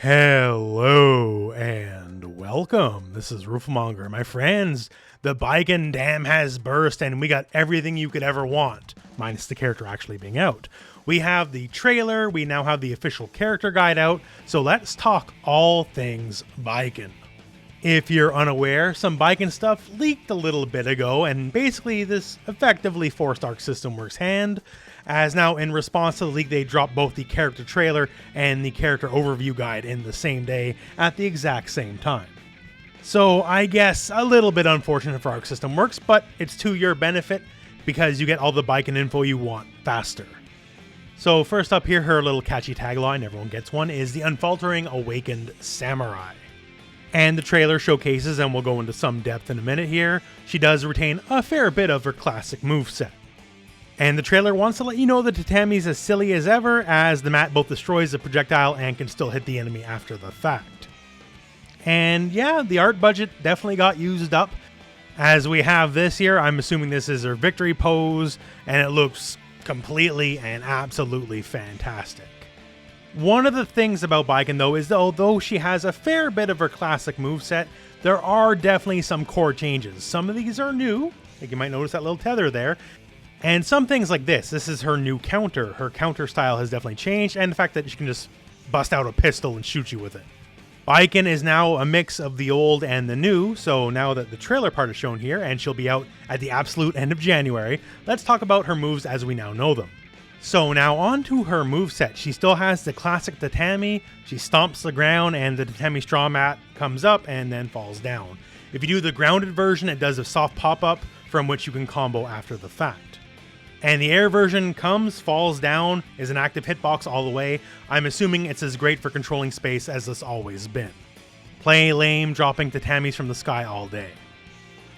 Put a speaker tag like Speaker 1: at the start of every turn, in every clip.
Speaker 1: Hello and welcome. This is Roofmonger. My friends, the Baiken Dam has burst and we got everything you could ever want, minus the character actually being out. We have the trailer, we now have the official character guide out, so let's talk all things Baiken. If you're unaware, some Baiken stuff leaked a little bit ago, and basically this effectively forced Arc System Works' hand, as now in response to the leak they dropped both the character trailer and the character overview guide in the same day at the exact same time. So I guess a little bit unfortunate for Arc System Works, but it's to your benefit because you get all the Baiken info you want faster. So first up here, her little catchy tagline, everyone gets one, is the Unfaltering Awakened Samurai. And the trailer showcases, and we'll go into some depth in a minute here, she does retain a fair bit of her classic moveset. And the trailer wants to let you know that Tatami's as silly as ever, as the mat both destroys the projectile and can still hit the enemy after the fact. And yeah, the art budget definitely got used up. As we have this here, I'm assuming this is her victory pose, and it looks completely and absolutely fantastic. One of the things about Baiken though is that although she has a fair bit of her classic moveset, there are definitely some core changes. Some of these are new, like you might notice that little tether there, and some things like this is her new counter. Her counter style has definitely changed, and the fact that she can just bust out a pistol and shoot you with it. Baiken is now a mix of the old and the new, so now that the trailer part is shown here, and she'll be out at the absolute end of January, let's talk about her moves as we now know them. So now on to her moveset. She still has the classic Tatami. She stomps the ground and the Tatami straw mat comes up and then falls down. If you do the grounded version, it does a soft pop-up from which you can combo after the fact. And the air version comes, falls down, is an active hitbox all the way. I'm assuming it's as great for controlling space as it's always been. Play lame, dropping Tatamis from the sky all day.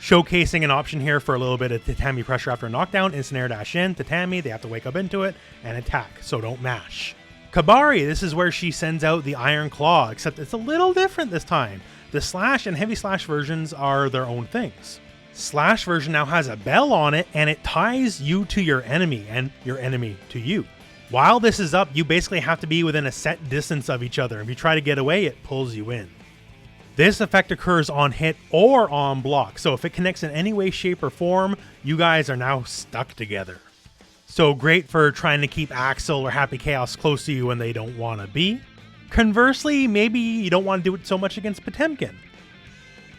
Speaker 1: Showcasing an option here for a little bit of Tatami pressure after a knockdown, instant air dash in, Tatami, they have to wake up into it, and attack, so don't mash. Kabari, this is where she sends out the Iron Claw, except it's a little different this time. The Slash and Heavy Slash versions are their own things. Slash version now has a bell on it, and it ties you to your enemy, and your enemy to you. While this is up, you basically have to be within a set distance of each other. If you try to get away, it pulls you in. This effect occurs on hit or on block, so if it connects in any way, shape, or form, you guys are now stuck together. So great for trying to keep Axel or Happy Chaos close to you when they don't want to be. Conversely, maybe you don't want to do it so much against Potemkin.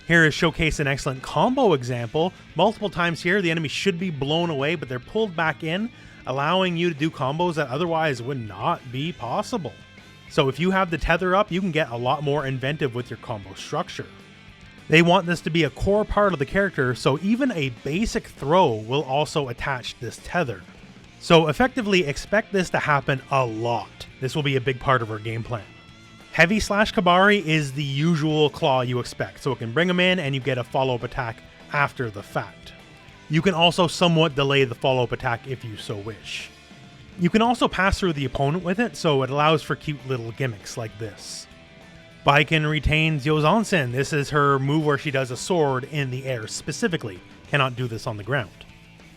Speaker 1: Here is showcase an excellent combo example. Multiple times here, the enemy should be blown away, but they're pulled back in, allowing you to do combos that otherwise would not be possible. So if you have the tether up, you can get a lot more inventive with your combo structure. They want this to be a core part of the character, so even a basic throw will also attach this tether. So effectively expect this to happen a lot. This will be a big part of our game plan. Heavy Slash Kabari is the usual claw you expect, so it can bring them in and you get a follow-up attack after the fact. You can also somewhat delay the follow-up attack if you so wish. You can also pass through the opponent with it, so it allows for cute little gimmicks like this. Baiken retains Yozansen. This is her move where she does a sword in the air specifically. Cannot do this on the ground.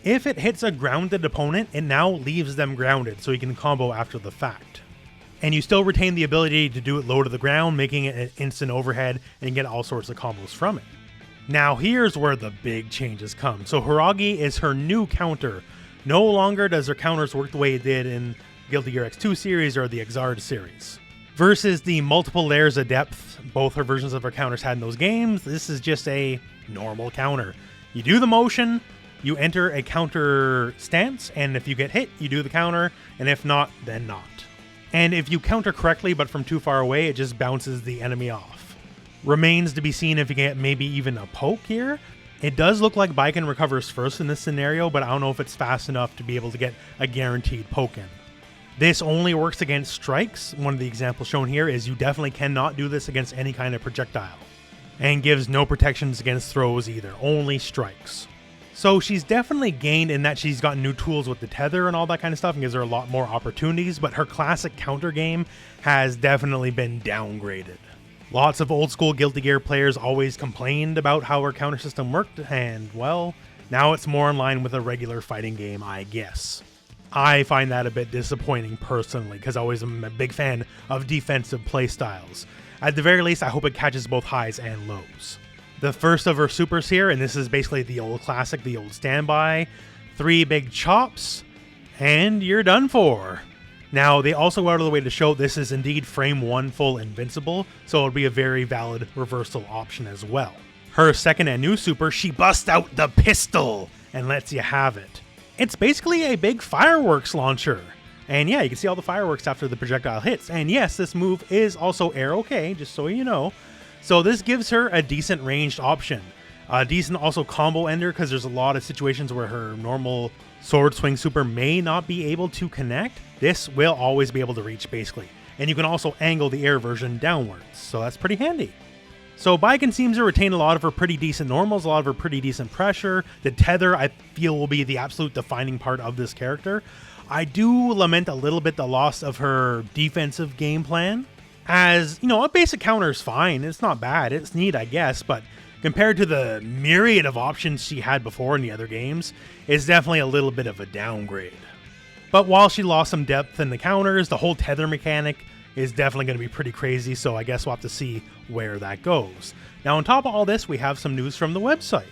Speaker 1: If it hits a grounded opponent, it now leaves them grounded, so you can combo after the fact. And you still retain the ability to do it low to the ground, making it an instant overhead, and you get all sorts of combos from it. Now here's where the big changes come. So Hiragi is her new counter. No longer does her counters work the way it did in Guilty Gear X2 series or the Exard series. Versus the multiple layers of depth both her versions of her counters had in those games, this is just a normal counter. You do the motion, you enter a counter stance, and if you get hit, you do the counter, and if not, then not. And if you counter correctly but from too far away, it just bounces the enemy off. Remains to be seen if you get maybe even a poke here. It does look like Baiken recovers first in this scenario, but I don't know if it's fast enough to be able to get a guaranteed poke in. This only works against strikes. One of the examples shown here is you definitely cannot do this against any kind of projectile. And gives no protections against throws either, only strikes. So she's definitely gained in that she's gotten new tools with the tether and all that kind of stuff and gives her a lot more opportunities, but her classic counter game has definitely been downgraded. Lots of old school Guilty Gear players always complained about how her counter system worked, and well, now it's more in line with a regular fighting game, I guess. I find that a bit disappointing personally, because I always am a big fan of defensive playstyles. At the very least, I hope it catches both highs and lows. The first of her supers here, and this is basically the old classic, the old standby, 3 big chops, and you're done for. Now, they also go out of the way to show this is indeed frame 1 full invincible, so it'll be a very valid reversal option as well. Her second and new super, she busts out the pistol and lets you have it. It's basically a big fireworks launcher. And yeah, you can see all the fireworks after the projectile hits. And yes, this move is also air okay, just so you know. So this gives her a decent ranged option. A decent also combo ender, because there's a lot of situations where her normal sword swing super may not be able to connect. This will always be able to reach basically. And you can also angle the air version downwards, so that's pretty handy. So Baiken seems to retain a lot of her pretty decent normals, a lot of her pretty decent pressure. The tether, I feel, will be the absolute defining part of this character. I do lament a little bit the loss of her defensive game plan. As, you know, a basic counter is fine. It's not bad. It's neat, I guess, but compared to the myriad of options she had before in the other games, it's definitely a little bit of a downgrade. But while she lost some depth in the counters, the whole tether mechanic is definitely going to be pretty crazy, so I guess we'll have to see where that goes. Now, on top of all this, we have some news from the website.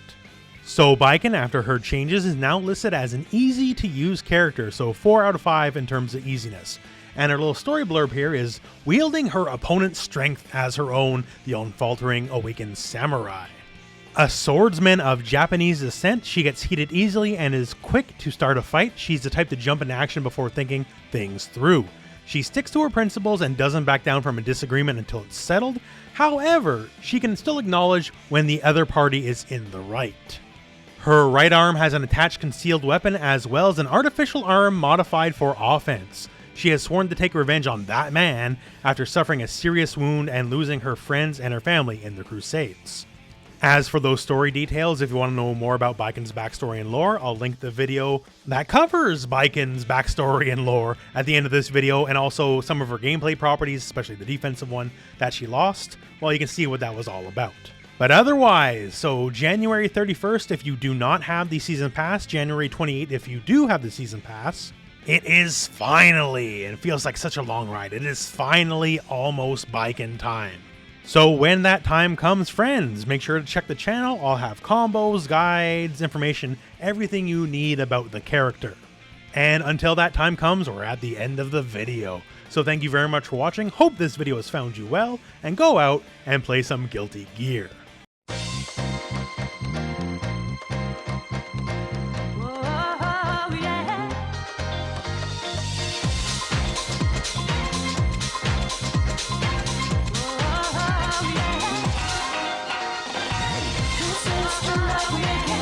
Speaker 1: So Baiken, after her changes, is now listed as an easy-to-use character, so 4 out of 5 in terms of easiness. And her little story blurb here is, wielding her opponent's strength as her own, the unfaltering awakened samurai. A swordsman of Japanese descent, she gets heated easily and is quick to start a fight. She's the type to jump into action before thinking things through. She sticks to her principles and doesn't back down from a disagreement until it's settled. However, she can still acknowledge when the other party is in the right. Her right arm has an attached concealed weapon as well as an artificial arm modified for offense. She has sworn to take revenge on that man after suffering a serious wound and losing her friends and her family in the Crusades. As for those story details, if you want to know more about Baiken's backstory and lore, I'll link the video that covers Baiken's backstory and lore at the end of this video, and also some of her gameplay properties, especially the defensive one that she lost. Well, you can see what that was all about. But otherwise, so January 31st if you do not have the Season Pass, January 28th if you do have the Season Pass, it is finally, and it feels like such a long ride, it is finally almost Baiken time. So when that time comes, friends, make sure to check the channel. I'll have combos, guides, information, everything you need about the character. And until that time comes, we're at the end of the video. So thank you very much for watching. Hope this video has found you well, and go out and play some Guilty Gear.
Speaker 2: Love me.